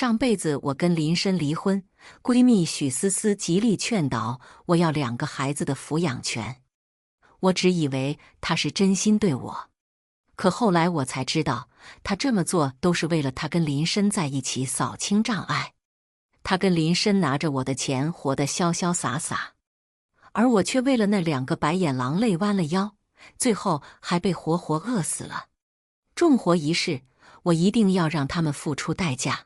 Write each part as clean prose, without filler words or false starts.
上辈子我跟林深离婚，闺蜜许思思极力劝导我要2个孩子的抚养权。我只以为她是真心对我，可后来我才知道，她这么做都是为了她跟林深在一起扫清障碍。她跟林深拿着我的钱活得潇潇洒洒，而我却为了那2个白眼狼累弯了腰，最后还被活活饿死了。重活一世，我一定要让他们付出代价。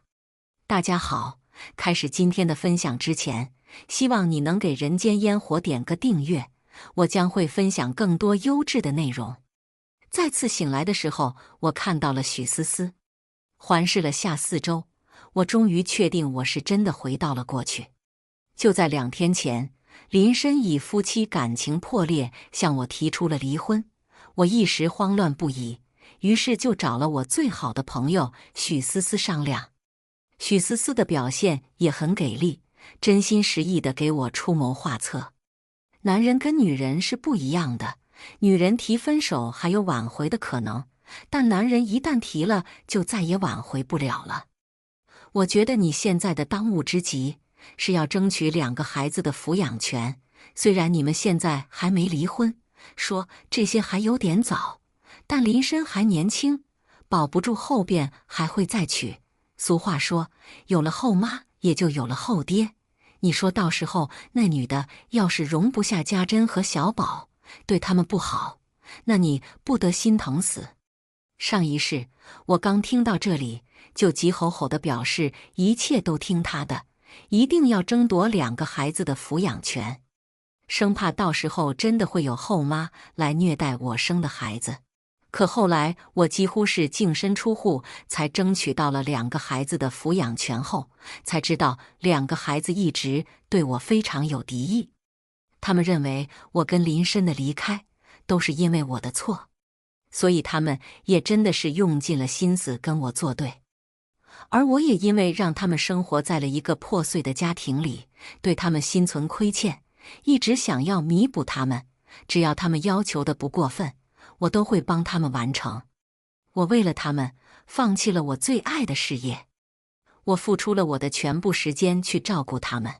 大家好，开始今天的分享之前，希望你能给人间烟火点个订阅，我将会分享更多优质的内容。再次醒来的时候，我看到了许思思，环视了下四周，我终于确定我是真的回到了过去。就在2天前，林深以夫妻感情破裂向我提出了离婚，我一时慌乱不已，于是就找了我最好的朋友许思思商量。许思思的表现也很给力，真心实意地给我出谋划策。男人跟女人是不一样的，女人提分手还有挽回的可能，但男人一旦提了，就再也挽回不了了。我觉得你现在的当务之急是要争取2个孩子的抚养权，虽然你们现在还没离婚，说这些还有点早，但林深还年轻，保不住后边还会再娶。俗话说，有了后妈也就有了后爹。你说到时候那女的要是容不下家珍和小宝，对他们不好，那你不得心疼死？上一世我刚听到这里，就急吼吼地表示一切都听他的，一定要争夺2个孩子的抚养权，生怕到时候真的会有后妈来虐待我生的孩子。可后来我几乎是净身出户，才争取到了2个孩子的抚养权后，才知道2个孩子一直对我非常有敌意。他们认为我跟林深的离开都是因为我的错，所以他们也真的是用尽了心思跟我作对。而我也因为让他们生活在了一个破碎的家庭里，对他们心存亏欠，一直想要弥补他们，只要他们要求的不过分，我都会帮他们完成。我为了他们，放弃了我最爱的事业，我付出了我的全部时间去照顾他们。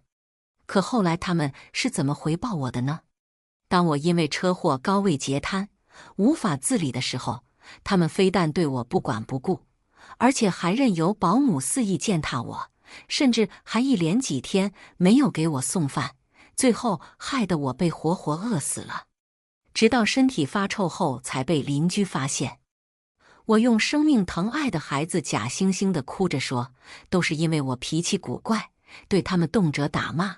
可后来他们是怎么回报我的呢？当我因为车祸高位截瘫，无法自理的时候，他们非但对我不管不顾，而且还任由保姆肆意践踏我，甚至还一连几天没有给我送饭，最后害得我被活活饿死了。直到身体发臭后才被邻居发现。我用生命疼爱的孩子假惺惺地哭着说，都是因为我脾气古怪，对他们动辄打骂，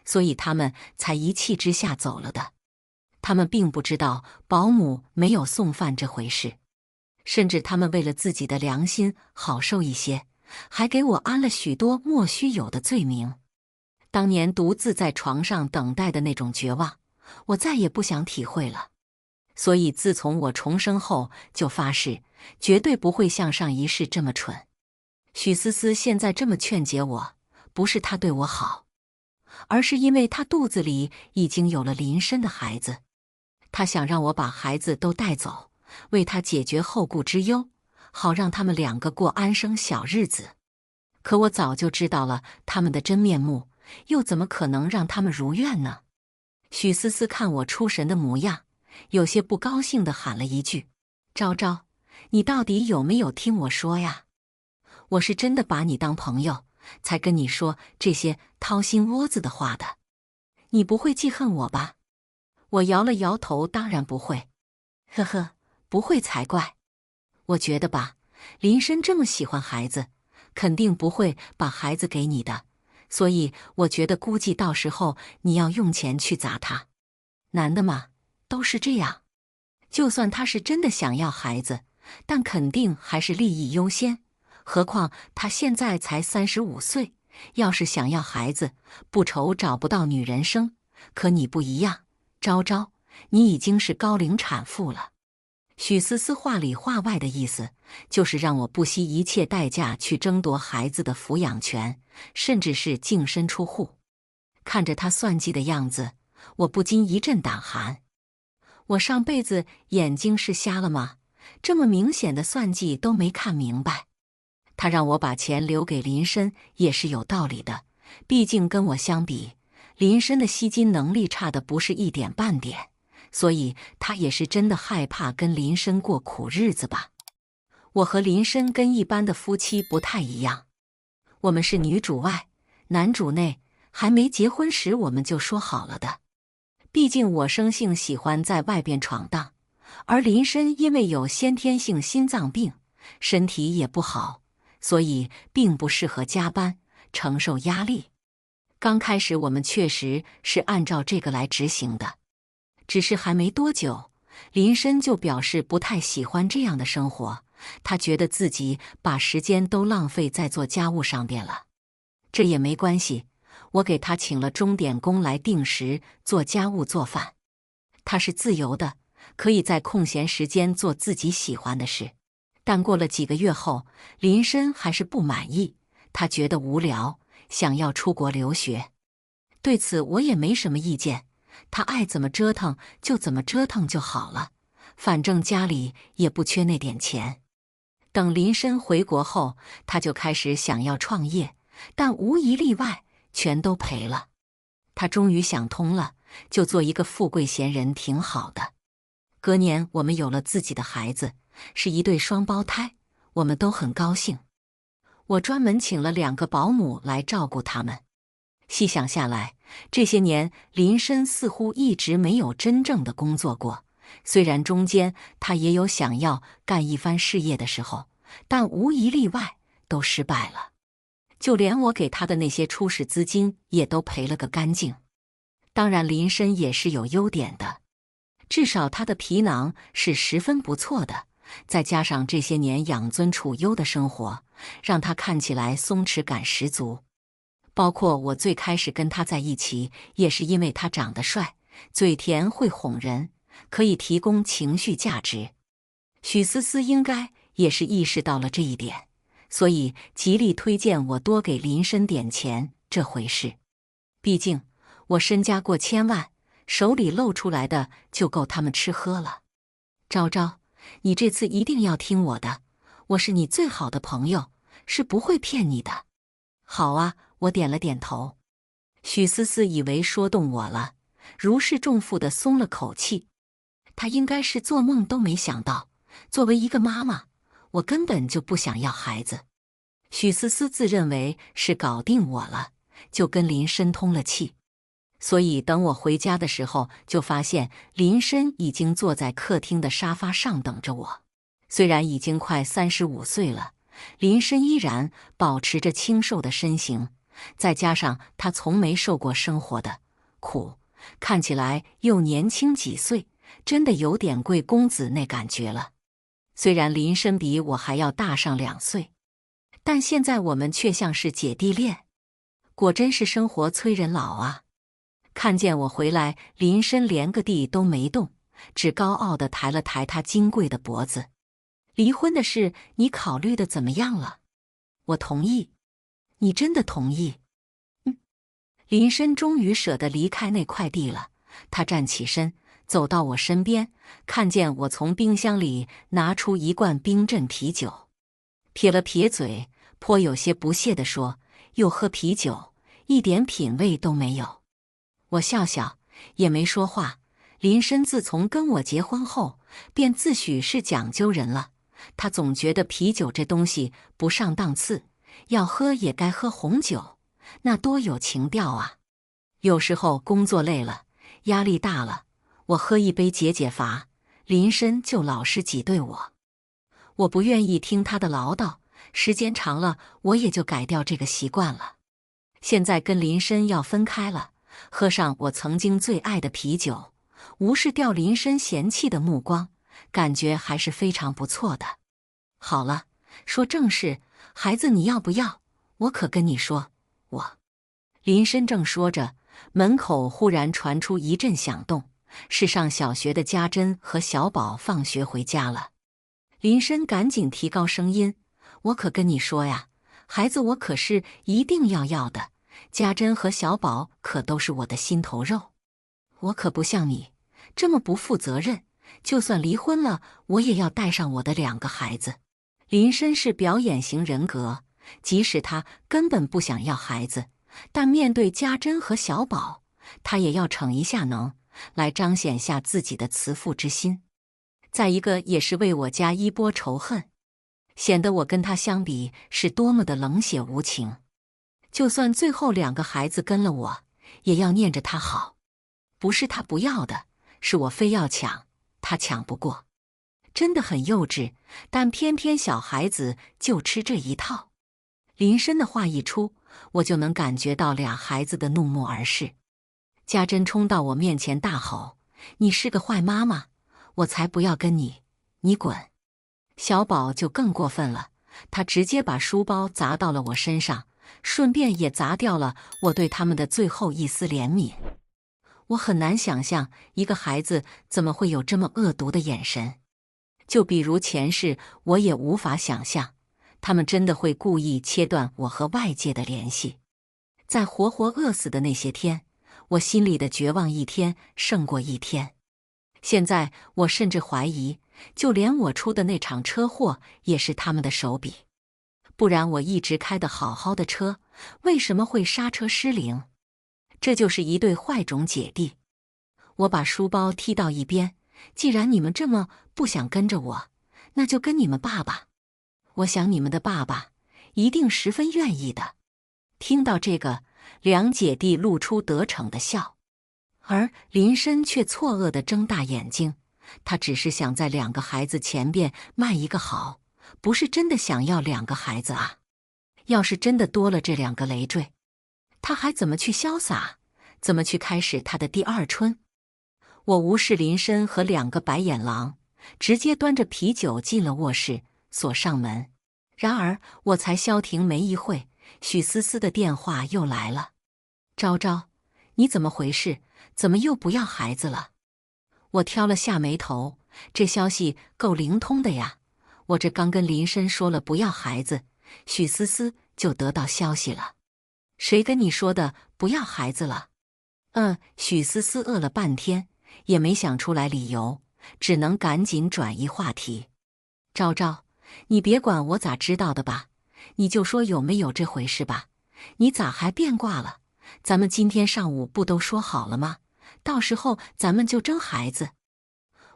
所以他们才一气之下走了的。他们并不知道保姆没有送饭这回事，甚至他们为了自己的良心好受一些，还给我安了许多莫须有的罪名。当年独自在床上等待的那种绝望，我再也不想体会了。所以自从我重生后，就发誓绝对不会像上一世这么蠢。许思思现在这么劝解我，不是她对我好，而是因为她肚子里已经有了林深的孩子，她想让我把孩子都带走，为她解决后顾之忧，好让他们2个过安生小日子。可我早就知道了他们的真面目，又怎么可能让他们如愿呢？许思思看我出神的模样，有些不高兴地喊了一句：“昭昭，你到底有没有听我说呀？我是真的把你当朋友，才跟你说这些掏心窝子的话的。你不会记恨我吧？”我摇了摇头，当然不会。呵呵，不会才怪。我觉得吧，林深这么喜欢孩子，肯定不会把孩子给你的。所以我觉得估计到时候你要用钱去砸他。男的嘛，都是这样。就算他是真的想要孩子，但肯定还是利益优先。何况他现在才35岁，要是想要孩子，不愁找不到女人生。可你不一样，昭昭，你已经是高龄产妇了。许思思话里话外的意思，就是让我不惜一切代价去争夺孩子的抚养权，甚至是净身出户。看着他算计的样子，我不禁一阵胆寒。我上辈子眼睛是瞎了吗？这么明显的算计都没看明白。他让我把钱留给林深也是有道理的，毕竟跟我相比，林深的吸金能力差的不是一点半点，所以他也是真的害怕跟林深过苦日子吧。我和林深跟一般的夫妻不太一样，我们是女主外，男主内，还没结婚时我们就说好了的。毕竟我生性喜欢在外边闯荡，而林深因为有先天性心脏病，身体也不好，所以并不适合加班，承受压力。刚开始我们确实是按照这个来执行的，只是还没多久，林深就表示不太喜欢这样的生活，他觉得自己把时间都浪费在做家务上边了。这也没关系，我给他请了钟点工来定时做家务做饭。他是自由的，可以在空闲时间做自己喜欢的事。但过了几个月后，林深还是不满意，他觉得无聊，想要出国留学。对此我也没什么意见，他爱怎么折腾就怎么折腾就好了，反正家里也不缺那点钱。等林深回国后，他就开始想要创业，但无一例外全都赔了。他终于想通了，就做一个富贵闲人挺好的。隔年我们有了自己的孩子，是一对双胞胎，我们都很高兴。我专门请了2个保姆来照顾他们。细想下来，这些年林深似乎一直没有真正的工作过，虽然中间他也有想要干一番事业的时候，但无一例外都失败了。就连我给他的那些初始资金也都赔了个干净。当然林深也是有优点的，至少他的皮囊是十分不错的，再加上这些年养尊处优的生活，让他看起来松弛感十足。包括我最开始跟他在一起，也是因为他长得帅，嘴甜会哄人，可以提供情绪价值。许思思应该也是意识到了这一点，所以极力推荐我多给林深点钱这回事。毕竟我身家过千万，手里露出来的就够他们吃喝了。昭昭，你这次一定要听我的，我是你最好的朋友，是不会骗你的。好啊，我点了点头。许思思以为说动我了，如释重负地松了口气。她应该是做梦都没想到，作为一个妈妈，我根本就不想要孩子。许思思自认为是搞定我了，就跟林深通了气。所以等我回家的时候，就发现林深已经坐在客厅的沙发上等着我。虽然已经快35岁了，林深依然保持着清瘦的身形，再加上他从没受过生活的苦，看起来又年轻几岁，真的有点贵公子那感觉了。虽然林深比我还要大上2岁，但现在我们却像是姐弟恋，果真是生活催人老啊。看见我回来，林深连个地都没动，只高傲地抬了抬他金贵的脖子。离婚的事你考虑的怎么样了？我同意。你真的同意？林深终于舍得离开那块地了，他站起身，走到我身边，看见我从冰箱里拿出一罐冰镇啤酒，撇了撇嘴，颇有些不屑地说：“又喝啤酒，一点品味都没有。”我笑笑，也没说话。林深自从跟我结婚后，便自诩是讲究人了。他总觉得啤酒这东西不上档次，要喝也该喝红酒，那多有情调啊。有时候工作累了，压力大了，我喝一杯解解乏，林深就老实挤兑我。我不愿意听他的唠叨，时间长了，我也就改掉这个习惯了。现在跟林深要分开了，喝上我曾经最爱的啤酒，无视掉林深嫌弃的目光，感觉还是非常不错的。好了，说正事，孩子你要不要？我可跟你说，林深正说着，门口忽然传出一阵响动，是上小学的家珍和小宝放学回家了。林深赶紧提高声音：“我可跟你说呀，孩子我可是一定要的，家珍和小宝可都是我的心头肉。我可不像你这么不负责任，就算离婚了，我也要带上我的2个孩子。”林深是表演型人格，即使他根本不想要孩子，但面对家珍和小宝，他也要逞一下能，来彰显下自己的慈父之心。再一个也是为我家一波仇恨，显得我跟他相比是多么的冷血无情。就算最后2个孩子跟了我，也要念着他好。不是他不要的，是我非要抢，他抢不过。真的很幼稚，但偏偏小孩子就吃这一套。林深的话一出，我就能感觉到俩孩子的怒目而视。家珍冲到我面前大吼：“你是个坏妈妈，我才不要跟你，你滚！”小宝就更过分了，他直接把书包砸到了我身上，顺便也砸掉了我对他们的最后一丝怜悯。我很难想象一个孩子怎么会有这么恶毒的眼神。就比如前世，我也无法想象，他们真的会故意切断我和外界的联系。在活活饿死的那些天，我心里的绝望一天胜过一天。现在我甚至怀疑，就连我出的那场车祸也是他们的手笔。不然我一直开得好好的车，为什么会刹车失灵？这就是一对坏种姐弟。我把书包踢到一边，既然你们这么不想跟着我，那就跟你们爸爸。我想你们的爸爸一定十分愿意的。听到这个，两姐弟露出得逞的笑，而林深却错愕地睁大眼睛。他只是想在2个孩子前边卖一个好，不是真的想要2个孩子啊。要是真的多了这2个累赘，他还怎么去潇洒，怎么去开始他的第二春？我无视林深和2个白眼狼，直接端着啤酒进了卧室，锁上门。然而我才消停没一会，许思思的电话又来了。昭昭，你怎么回事？怎么又不要孩子了？我挑了下眉头，这消息够灵通的呀。我这刚跟林深说了不要孩子，许思思就得到消息了。谁跟你说的不要孩子了？许思思饿了半天，也没想出来理由，只能赶紧转移话题。昭昭，你别管我咋知道的吧，你就说有没有这回事吧。你咋还变卦了？咱们今天上午不都说好了吗？到时候咱们就争孩子。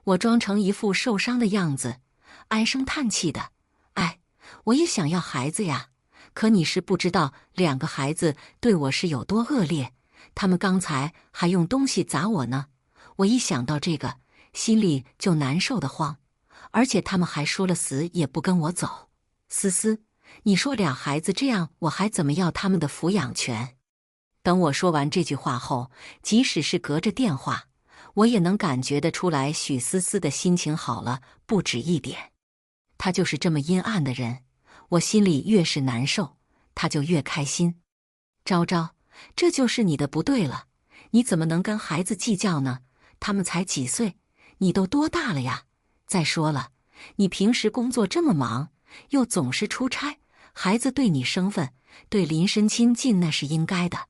我装成一副受伤的样子，唉声叹气的。我也想要孩子呀，可你是不知道2个孩子对我是有多恶劣，他们刚才还用东西砸我呢。我一想到这个，心里就难受得慌，而且他们还说了死也不跟我走。思思，你说俩孩子这样，我还怎么要他们的抚养权？等我说完这句话后，即使是隔着电话，我也能感觉得出来许思思的心情好了不止一点。他就是这么阴暗的人，我心里越是难受，他就越开心。昭昭，这就是你的不对了，你怎么能跟孩子计较呢？他们才几岁，你都多大了呀？再说了，你平时工作这么忙，又总是出差，孩子对你生分，对林深亲近那是应该的。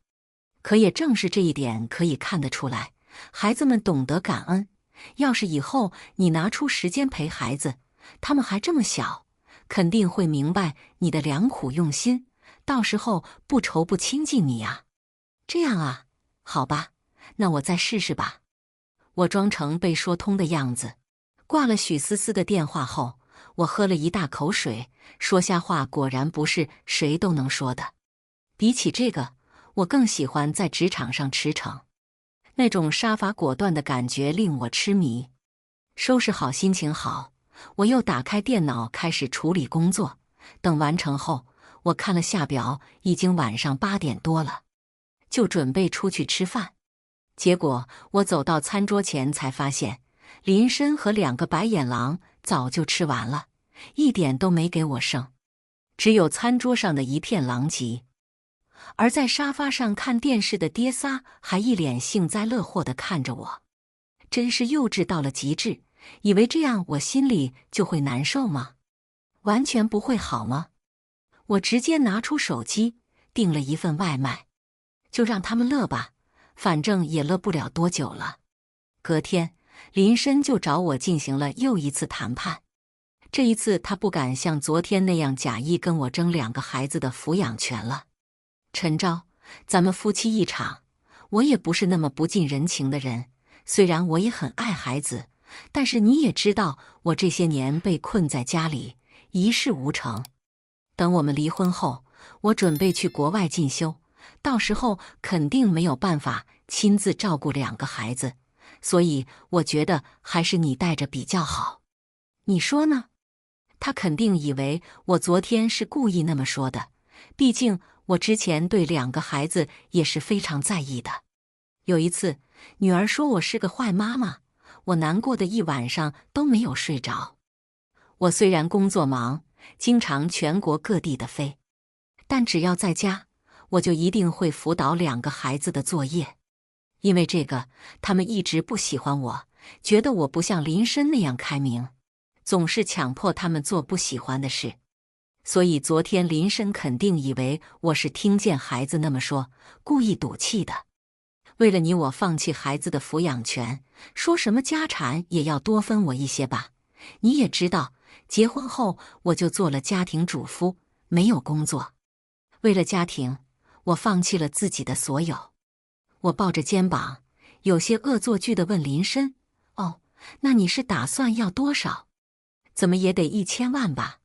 可也正是这一点可以看得出来，孩子们懂得感恩。要是以后你拿出时间陪孩子，他们还这么小，肯定会明白你的良苦用心，到时候不愁不亲近你啊。这样啊，好吧，那我再试试吧。我装成被说通的样子，挂了许思思的电话后，我喝了一大口水，说瞎话果然不是谁都能说的。比起这个，我更喜欢在职场上驰骋，那种杀伐果断的感觉令我痴迷。收拾好心情好，我又打开电脑开始处理工作。等完成后，我看了下表，已经晚上8点多了，就准备出去吃饭。结果我走到餐桌前才发现，林深和2个白眼狼早就吃完了，一点都没给我剩，只有餐桌上的一片狼藉。而在沙发上看电视的爹仨还一脸幸灾乐祸地看着我，真是幼稚到了极致。以为这样我心里就会难受吗？完全不会好吗？我直接拿出手机订了一份外卖，就让他们乐吧，反正也乐不了多久了。隔天，林深就找我进行了又一次谈判。这一次他不敢像昨天那样假意跟我争两个孩子的抚养权了。陈昭，咱们夫妻一场，我也不是那么不近人情的人，虽然我也很爱孩子，但是你也知道我这些年被困在家里，一事无成。等我们离婚后，我准备去国外进修，到时候肯定没有办法亲自照顾两个孩子，所以我觉得还是你带着比较好。你说呢？他肯定以为我昨天是故意那么说的，毕竟我之前对两个孩子也是非常在意的。有一次，女儿说我是个坏妈妈，我难过的一晚上都没有睡着。我虽然工作忙，经常全国各地的飞，但只要在家，我就一定会辅导两个孩子的作业。因为这个，他们一直不喜欢我，觉得我不像林深那样开明，总是强迫他们做不喜欢的事。所以昨天林深肯定以为我是听见孩子那么说，故意赌气的。为了你我放弃孩子的抚养权，说什么家产也要多分我一些吧。你也知道，结婚后我就做了家庭主妇，没有工作。为了家庭，我放弃了自己的所有。我抱着肩膀，有些恶作剧地问林深：哦，那你是打算要多少？怎么也得1000万吧？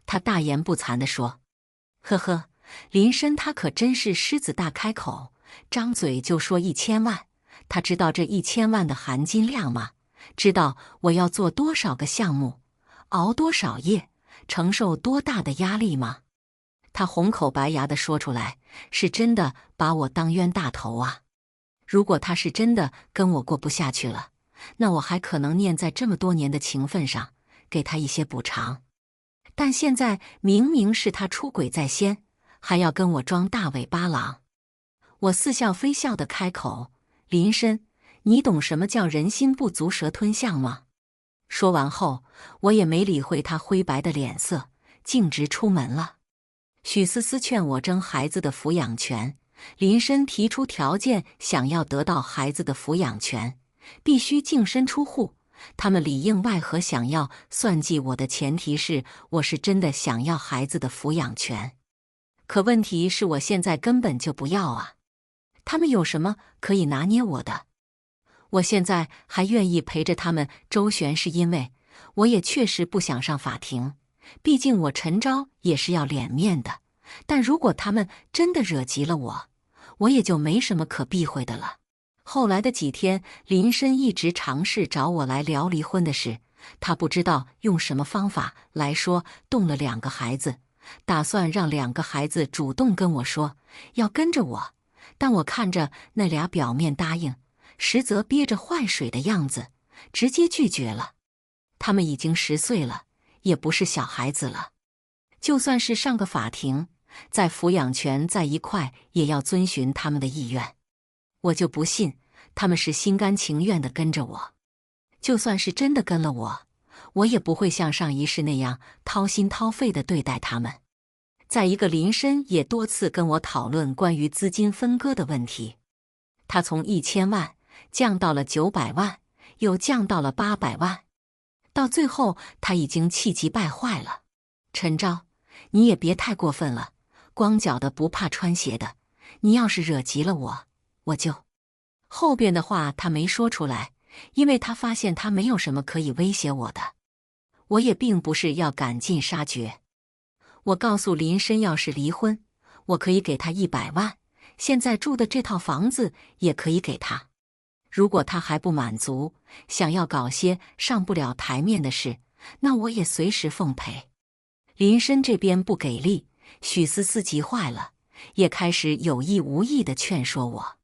他大言不惭地说。呵呵，林深他可真是狮子大开口，张嘴就说1000万。他知道这1000万的含金量吗？知道我要做多少个项目，熬多少夜，承受多大的压力吗？他红口白牙地说出来，是真的把我当冤大头啊！如果他是真的跟我过不下去了，那我还可能念在这么多年的情分上，给他一些补偿。但现在明明是他出轨在先，还要跟我装大尾巴狼。我似笑非笑地开口：林深，你懂什么叫人心不足蛇吞象吗？说完后，我也没理会他灰白的脸色，径直出门了。许思思劝我争孩子的抚养权，林深提出条件，想要得到孩子的抚养权，必须净身出户。他们里应外合，想要算计我的前提是我是真的想要孩子的抚养权。可问题是我现在根本就不要啊！他们有什么可以拿捏我的？我现在还愿意陪着他们周旋，是因为我也确实不想上法庭，毕竟我陈昭也是要脸面的。但如果他们真的惹急了我，我也就没什么可避讳的了。后来的几天，林深一直尝试找我来聊离婚的事，他不知道用什么方法来说动了两个孩子，打算让两个孩子主动跟我说要跟着我，但我看着那俩表面答应，实则憋着坏水的样子，直接拒绝了。他们已经10岁了，也不是小孩子了，就算是上个法庭，在抚养权在一块，也要遵循他们的意愿。我就不信他们是心甘情愿地跟着我。就算是真的跟了我，我也不会像上一世那样掏心掏肺地对待他们。再一个，林深也多次跟我讨论关于资金分割的问题，他从1000万降到了900万，又降到了800万，到最后他已经气急败坏了。陈昭，你也别太过分了，光脚的不怕穿鞋的，你要是惹急了我就……后边的话他没说出来，因为他发现他没有什么可以威胁我的。我也并不是要赶尽杀绝。我告诉林深，要是离婚，我可以给他100万，现在住的这套房子也可以给他。如果他还不满足，想要搞些上不了台面的事，那我也随时奉陪。林深这边不给力，许思思急坏了，也开始有意无意地劝说我。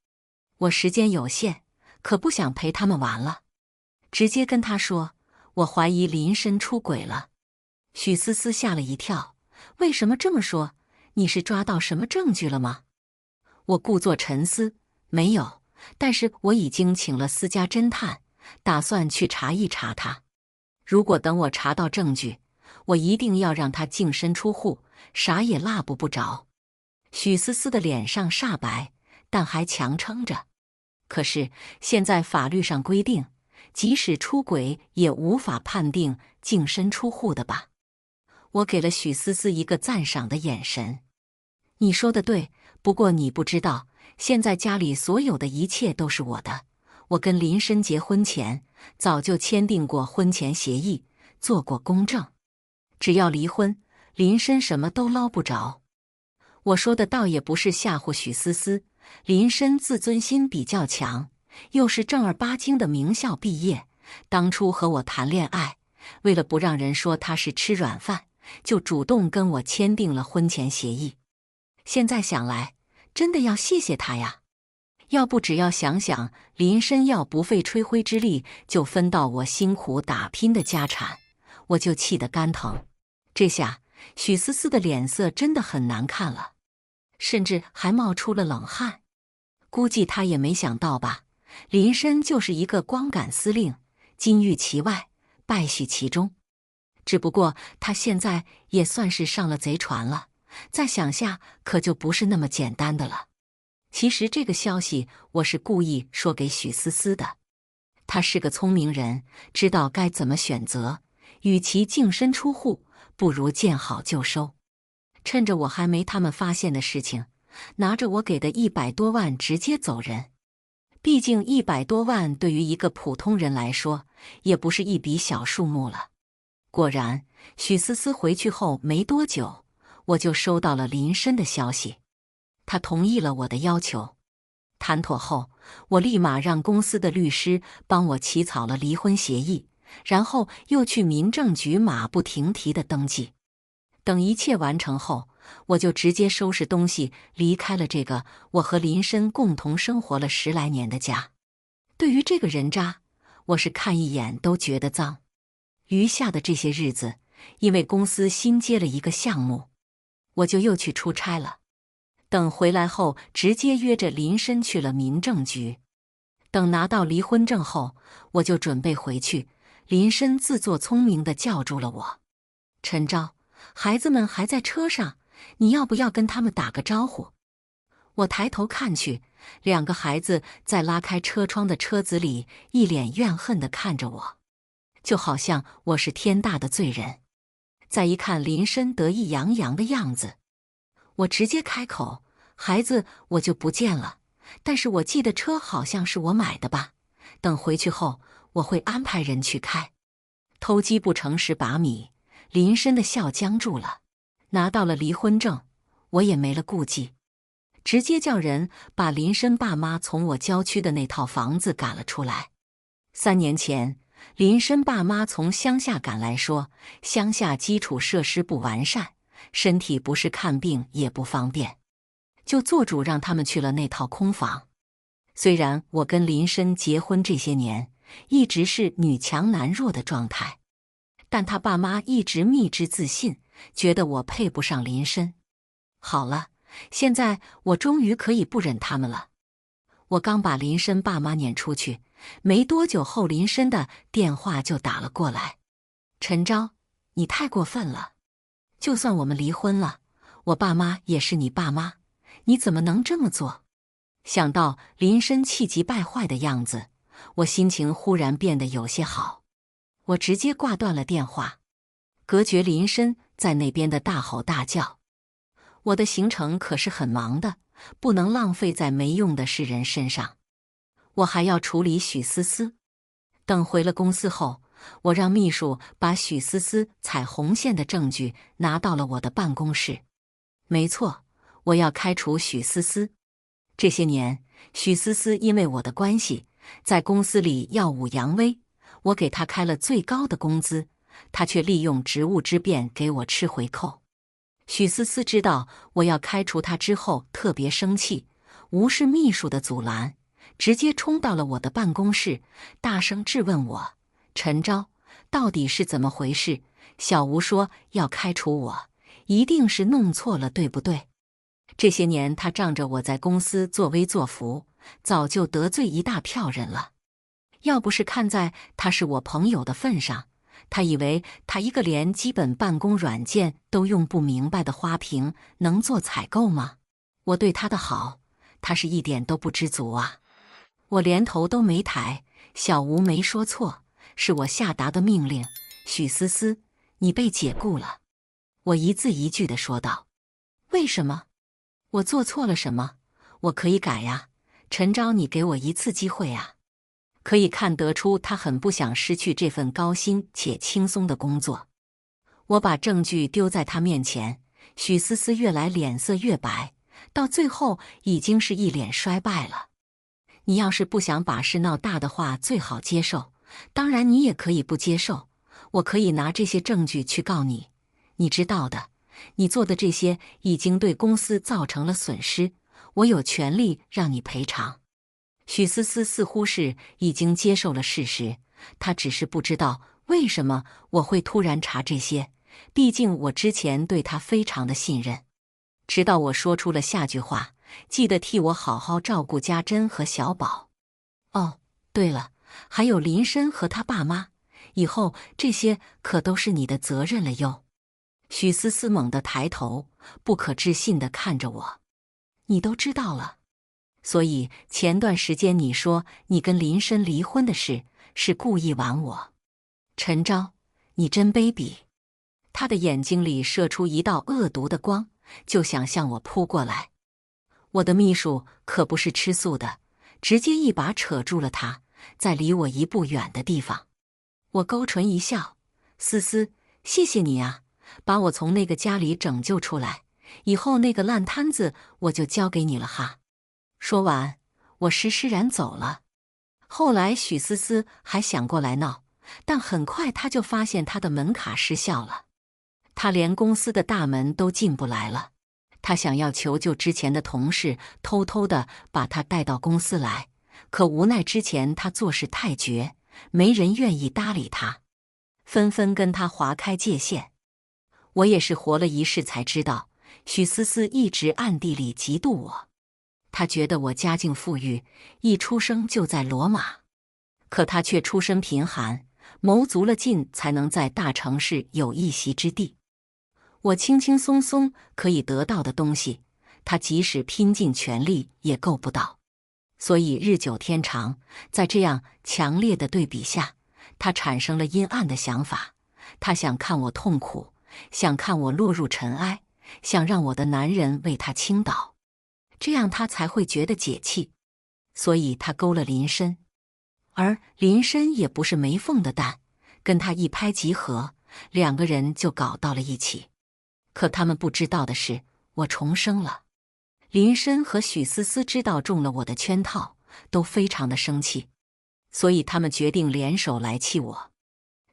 我时间有限，可不想陪他们玩了，直接跟他说我怀疑林深出轨了。许思思吓了一跳，为什么这么说？你是抓到什么证据了吗？我故作沉思，没有，但是我已经请了私家侦探，打算去查一查他。如果等我查到证据，我一定要让他净身出户，啥也落不着。许思思的脸上煞白，但还强撑着。可是现在法律上规定，即使出轨也无法判定净身出户的吧？我给了许思思一个赞赏的眼神。你说的对，不过你不知道，现在家里所有的一切都是我的。我跟林深结婚前，早就签订过婚前协议，做过公证。只要离婚，林深什么都捞不着。我说的倒也不是吓唬许思思，林深自尊心比较强，又是正儿八经的名校毕业，当初和我谈恋爱，为了不让人说他是吃软饭，就主动跟我签订了婚前协议。现在想来，真的要谢谢他呀。要不只要想想林深要不费吹灰之力就分到我辛苦打拼的家产，我就气得肝疼。这下许思思的脸色真的很难看了，甚至还冒出了冷汗。估计他也没想到吧，林深就是一个光杆司令，金玉其外，败絮其中。只不过他现在也算是上了贼船了，再想下可就不是那么简单的了。其实这个消息我是故意说给许思思的，他是个聪明人，知道该怎么选择，与其净身出户，不如见好就收。趁着我还没他们发现的事情，拿着我给的100多万直接走人。毕竟100多万对于一个普通人来说，也不是一笔小数目了。果然，许思思回去后没多久，我就收到了林深的消息。他同意了我的要求。谈妥后，我立马让公司的律师帮我起草了离婚协议，然后又去民政局马不停蹄地登记。等一切完成后，我就直接收拾东西离开了这个我和林深共同生活了10来年的家。对于这个人渣，我是看一眼都觉得脏。余下的这些日子，因为公司新接了一个项目，我就又去出差了。等回来后，直接约着林深去了民政局。等拿到离婚证后，我就准备回去。林深自作聪明地叫住了我：“陈昭，孩子们还在车上，你要不要跟他们打个招呼？”我抬头看去，2个孩子在拉开车窗的车子里，一脸怨恨地看着我，就好像我是天大的罪人。再一看林深得意洋洋的样子，我直接开口：“孩子我就不见了，但是我记得车好像是我买的吧？等回去后，我会安排人去开。”偷鸡不成蚀把米，林深的笑僵住了。拿到了离婚证，我也没了顾忌，直接叫人把林深爸妈从我郊区的那套房子赶了出来。3年前，林深爸妈从乡下赶来说，乡下基础设施不完善，身体不是看病也不方便，就做主让他们去了那套空房。虽然我跟林深结婚这些年，一直是女强男弱的状态，但他爸妈一直迷之自信，觉得我配不上林深。好了，现在我终于可以不忍他们了。我刚把林深爸妈撵出去，没多久后，林深的电话就打了过来：“陈昭，你太过分了！就算我们离婚了，我爸妈也是你爸妈，你怎么能这么做？”想到林深气急败坏的样子，我心情忽然变得有些好。我直接挂断了电话，隔绝林深在那边的大吼大叫。我的行程可是很忙的，不能浪费在没用的世人身上。我还要处理许思思。等回了公司后，我让秘书把许思思踩红线的证据拿到了我的办公室。没错，我要开除许思思。这些年，许思思因为我的关系，在公司里耀武扬威，我给她开了最高的工资，她却利用职务之便给我吃回扣。许思思知道我要开除她之后，特别生气，无视秘书的阻拦，直接冲到了我的办公室，大声质问我：“陈昭，到底是怎么回事？小吴说要开除我，一定是弄错了，对不对？”这些年他仗着我在公司作威作福，早就得罪一大票人了。要不是看在他是我朋友的份上，他以为他一个连基本办公软件都用不明白的花瓶能做采购吗？我对他的好，他是一点都不知足啊！我连头都没抬，小吴没说错，是我下达的命令。许思思，你被解雇了。我一字一句地说道。为什么？我做错了什么？我可以改呀，陈昭，你给我一次机会啊。可以看得出他很不想失去这份高薪且轻松的工作。我把证据丢在他面前，许思思越来脸色越白，到最后已经是一脸衰败了。你要是不想把事闹大的话，最好接受，当然你也可以不接受，我可以拿这些证据去告你。你知道的，你做的这些已经对公司造成了损失，我有权利让你赔偿。许思思似乎是已经接受了事实，她只是不知道为什么我会突然查这些，毕竟我之前对她非常的信任。直到我说出了下句话，记得替我好好照顾家珍和小宝。哦，对了，还有林深和他爸妈，以后这些可都是你的责任了哟。许思思猛地抬头，不可置信地看着我。你都知道了？所以前段时间你说你跟林深离婚的事，是故意玩我？陈昭，你真卑鄙！他的眼睛里射出一道恶毒的光，就想向我扑过来。我的秘书可不是吃素的，直接一把扯住了他，在离我一步远的地方。我勾唇一笑，思思，谢谢你啊，把我从那个家里拯救出来，以后那个烂摊子我就交给你了哈。说完，我施施然走了。后来许思思还想过来闹，但很快她就发现她的门卡失效了，她连公司的大门都进不来了。她想要求救之前的同事，偷偷地把她带到公司来，可无奈之前她做事太绝，没人愿意搭理她，纷纷跟她划开界限。我也是活了一世才知道，许思思一直暗地里嫉妒我。他觉得我家境富裕，一出生就在罗马，可他却出身贫寒，谋足了劲才能在大城市有一席之地。我轻轻松松可以得到的东西，他即使拼尽全力也够不到。所以日久天长，在这样强烈的对比下，他产生了阴暗的想法。他想看我痛苦，想看我落入尘埃，想让我的男人为他倾倒，这样他才会觉得解气。所以他勾了林深，而林深也不是没缝的蛋，跟他一拍即合，两个人就搞到了一起。可他们不知道的是，我重生了。林深和许思思知道中了我的圈套，都非常的生气，所以他们决定联手来气我。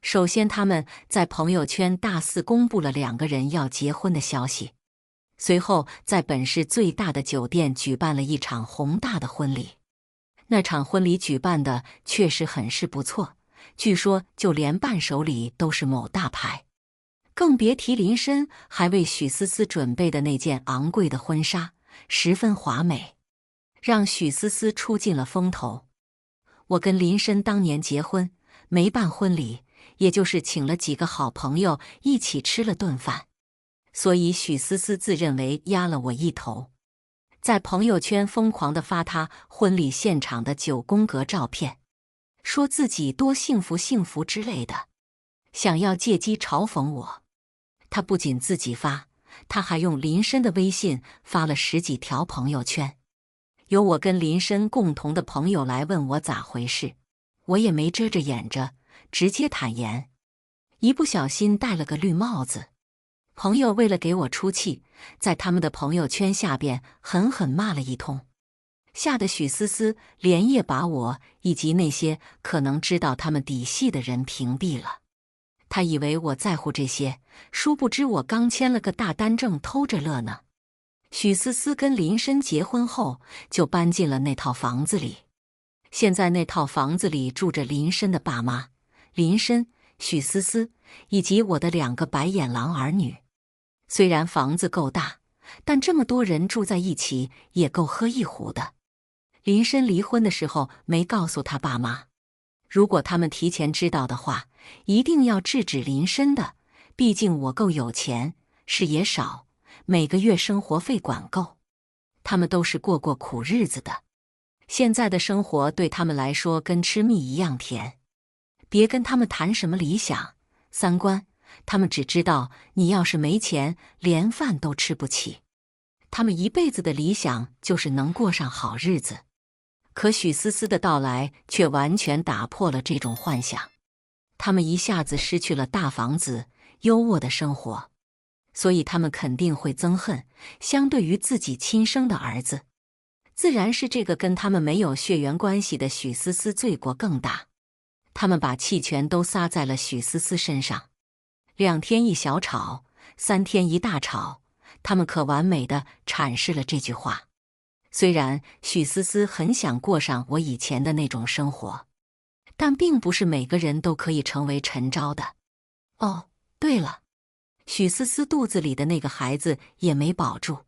首先，他们在朋友圈大肆公布了两个人要结婚的消息，随后在本市最大的酒店举办了一场宏大的婚礼。那场婚礼举办的确实很是不错，据说就连伴手礼都是某大牌，更别提林深还为许思思准备的那件昂贵的婚纱，十分华美，让许思思出尽了风头。我跟林深当年结婚，没办婚礼，也就是请了几个好朋友一起吃了顿饭，所以许思思自认为压了我一头，在朋友圈疯狂地发她婚礼现场的9宫格照片，说自己多幸福幸福之类的，想要借机嘲讽我。她不仅自己发，她还用林深的微信发了10几条朋友圈。有我跟林深共同的朋友来问我咋回事，我也没遮着掩着，直接坦言，一不小心戴了个绿帽子。朋友为了给我出气，在他们的朋友圈下边狠狠骂了一通，吓得许思思连夜把我以及那些可能知道他们底细的人屏蔽了。他以为我在乎这些，殊不知我刚签了个大单正偷着乐呢。许思思跟林深结婚后就搬进了那套房子里，现在那套房子里住着林深的爸妈，林深、许思思以及我的2个白眼狼儿女。虽然房子够大，但这么多人住在一起也够喝一壶的。林深离婚的时候没告诉他爸妈，如果他们提前知道的话，一定要制止林深的，毕竟我够有钱，事也少，每个月生活费管够，他们都是过苦日子的。现在的生活对他们来说跟吃蜜一样甜。别跟他们谈什么理想、三观，他们只知道你要是没钱，连饭都吃不起。他们一辈子的理想就是能过上好日子。可许思思的到来却完全打破了这种幻想。他们一下子失去了大房子、优渥的生活，所以他们肯定会憎恨相对于自己亲生的儿子。自然是这个跟他们没有血缘关系的许思思罪过更大。他们把气全都撒在了许思思身上。2天一小吵，3天一大吵，他们可完美地阐释了这句话。虽然许思思很想过上我以前的那种生活，但并不是每个人都可以成为陈昭的。哦，对了，许思思肚子里的那个孩子也没保住。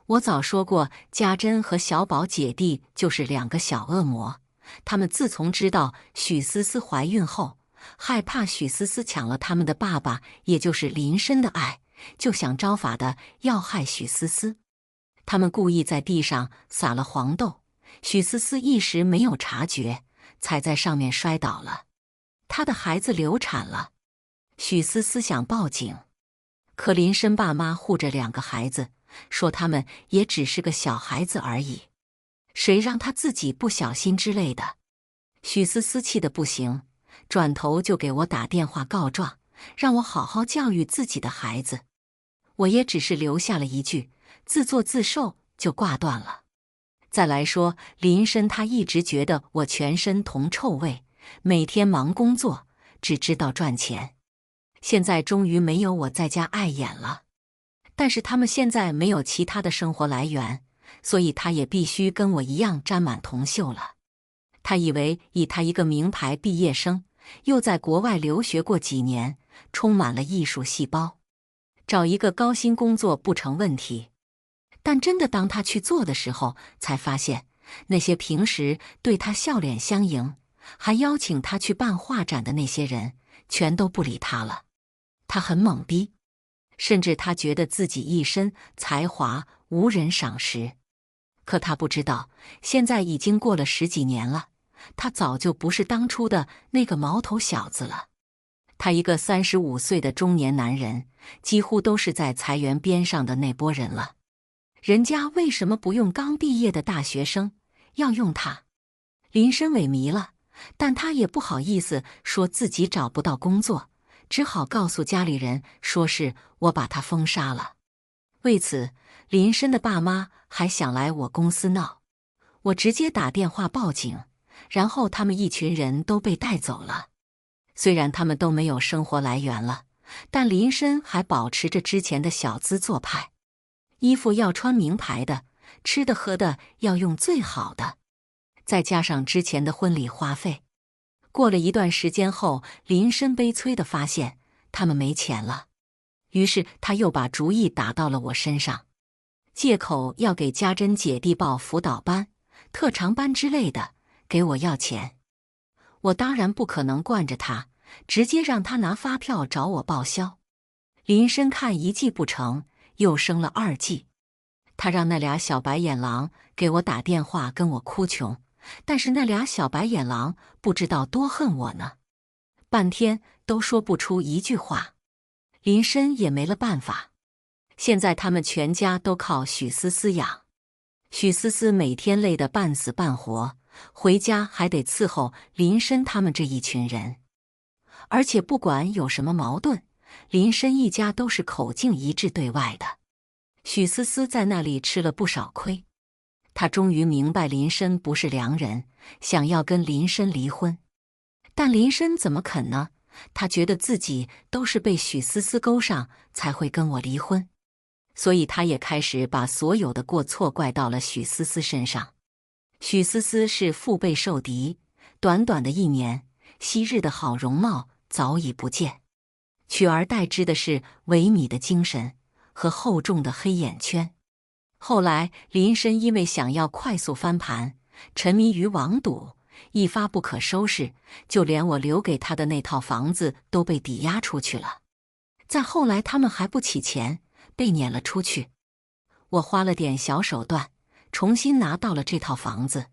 我早说过，家珍和小宝姐弟就是2个小恶魔。他们自从知道许思思怀孕后，害怕许思思抢了他们的爸爸，也就是林深的爱，就想招法的要害许思思。他们故意在地上撒了黄豆，许思思一时没有察觉，踩在上面摔倒了。她的孩子流产了。许思思想报警，可林深爸妈护着2个孩子，说他们也只是个小孩子而已，谁让他自己不小心之类的。许思思气得不行，转头就给我打电话告状，让我好好教育自己的孩子。我也只是留下了一句自作自受就挂断了。再来说林深，他一直觉得我全身铜臭味，每天忙工作，只知道赚钱。现在终于没有我在家碍眼了，但是他们现在没有其他的生活来源，所以他也必须跟我一样沾满铜锈了。他以为以他一个名牌毕业生，又在国外留学过几年，充满了艺术细胞，找一个高薪工作不成问题。但真的当他去做的时候，才发现那些平时对他笑脸相迎，还邀请他去办画展的那些人，全都不理他了。他很懵逼，甚至他觉得自己一身才华无人赏识。可他不知道，现在已经过了10几年了，他早就不是当初的那个毛头小子了。他一个35岁的中年男人，几乎都是在裁员边上的那波人了。人家为什么不用刚毕业的大学生，要用他？林深萎靡了，但他也不好意思说自己找不到工作，只好告诉家里人说是我把他封杀了。为此，林深的爸妈还想来我公司闹，我直接打电话报警，然后他们一群人都被带走了。虽然他们都没有生活来源了，但林深还保持着之前的小资做派，衣服要穿名牌的，吃的喝的要用最好的，再加上之前的婚礼花费。过了一段时间后，林深悲催地发现他们没钱了，于是他又把主意打到了我身上，借口要给家珍姐弟报辅导班、特长班之类的，给我要钱。我当然不可能惯着他，直接让他拿发票找我报销。林深看1季不成，又生了2季。他让那俩小白眼狼给我打电话跟我哭穷，但是那俩小白眼狼不知道多恨我呢，半天都说不出一句话。林深也没了办法，现在他们全家都靠许思思养。许思思每天累得半死半活，回家还得伺候林深他们这一群人。而且不管有什么矛盾，林深一家都是口径一致对外的。许思思在那里吃了不少亏，她终于明白林深不是良人，想要跟林深离婚。但林深怎么肯呢？他觉得自己都是被许思思勾上才会跟我离婚，所以他也开始把所有的过错怪到了许思思身上。许思思是腹背受敌，短短的1年，昔日的好容貌早已不见，取而代之的是萎靡的精神和厚重的黑眼圈。后来林深因为想要快速翻盘，沉迷于网赌，一发不可收拾，就连我留给他的那套房子都被抵押出去了。再后来他们还不起钱，被撵了出去。我花了点小手段，重新拿到了这套房子。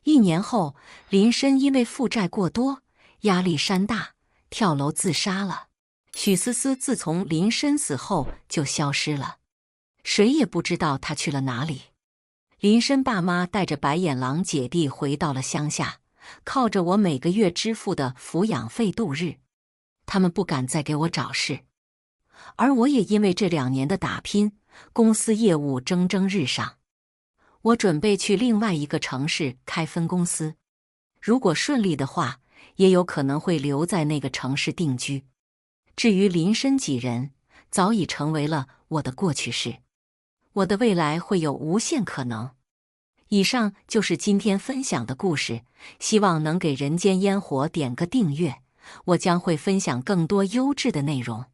1年后，林深因为负债过多，压力山大，跳楼自杀了。许思思自从林深死后就消失了，谁也不知道他去了哪里。林深爸妈带着白眼狼姐弟回到了乡下，靠着我每个月支付的抚养费度日。他们不敢再给我找事，而我也因为这2年的打拼，公司业务蒸蒸日上。我准备去另外一个城市开分公司，如果顺利的话，也有可能会留在那个城市定居。至于林深几人，早已成为了我的过去式。我的未来会有无限可能。以上就是今天分享的故事，希望能给人间烟火点个订阅，我将会分享更多优质的内容。